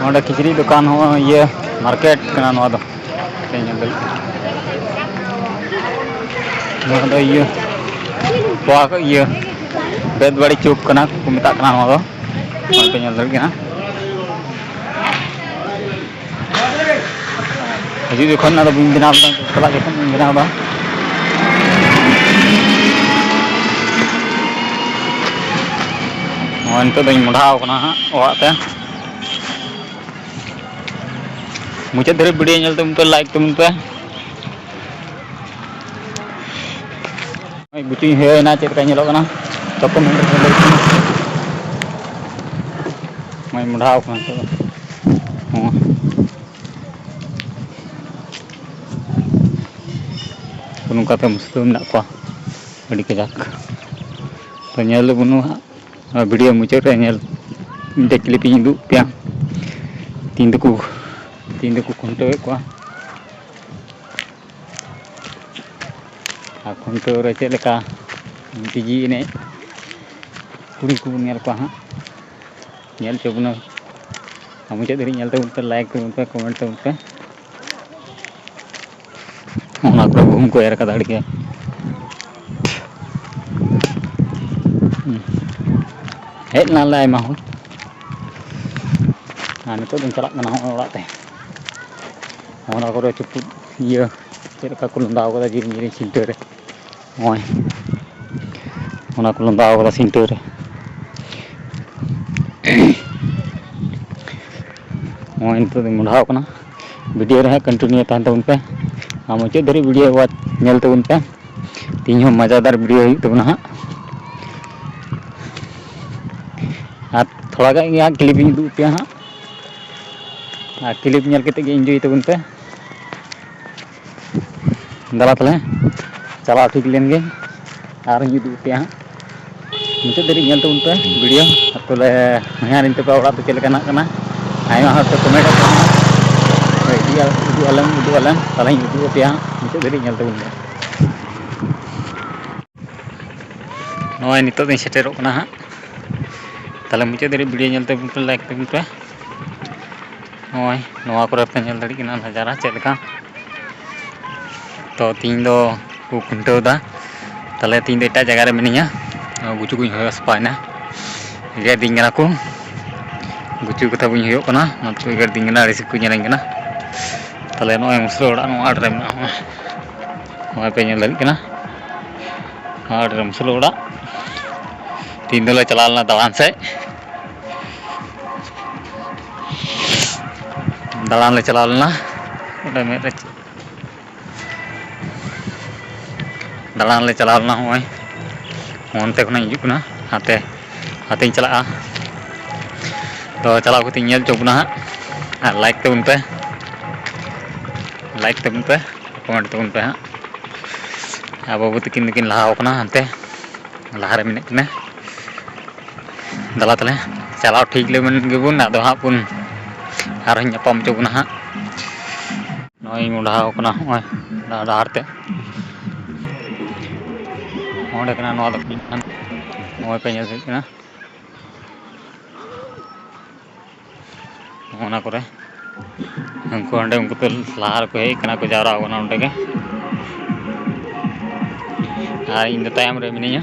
नोडे किचरी दुकान हो ये मार्केट कना नोआ दो ये पोआ को ये बेद बड़ी चुप कना को मेता कना नोआ दो पे ñel dal gina jadi jokon ada bing binaw dang kala jokon bing binaw dang on to dang mudhaw kana ha orat te mucet dari video ñel tum to like tum pe ai buci he na chet ka ñelo kana to ko men mai mudhaw kana to nungkate muslim nak ko adi kajak to ñel bunu video mucet re ñel de clip indu pia tinduku konto ko konto re chet leka tiji ne kuri ku ñel ko ha ñel cobuna mucet dari ñel te like te comment te ona ko घूम को यार का दाड़ के hate ना लाय मा हो ani to din chalak kana orat te ona ko ceput iya cek ka kulun daw ko jirin jirin sinter oi ona kulun daw ko sinter oi to din mudhaw kana video re continue tan taun pe मुझे dari video buat ñel taun pe tinho मजेदार video hi taun ha at thoda ga ya clipping du pe ha clip ñel kete ge enjoy taun pe dala tale chala ठीक len ge ar hi du pe ha मुझे dari ñel taun pe video atole ngan inte pe ora to chele kana kana ayo ha to comment udu alam salah udu pia itu dari ñel taun noy nito din setero kana ha tale muche dari video ñel taun pe like taun pe noy noa kore pe ñel dari kana nazara cheleka to tin do ku kunto da tale tin de eta jaga re mininya gucu kuñ hoyos paina dia dingana ku gucu kata buñ hoyok kana natu igar dingana receive ku ñeleng kana tale no muslo ora no adre na ma pe ñel lagi kana adre muslo ora tin dole chalalna dalan se dalan le chalalna udah mere dalan le chalalna hoy onte khona hijuk na hate chalaa to chala ko tin ñel chobna ha like taun pe like taun pe comment taun pe ha abo butikin dikin lahaw kana ante lahare minit kene dala tale chalaw ठीक le men gebun ado ha pun ar nyapam chobna ha noi mudhaw kana oi dar te onde kana no do kan oi pe ñel kana ona kore उनको अंडे उनको तो लार को है कना को जारा होना उनके इन तायम रे मिनिया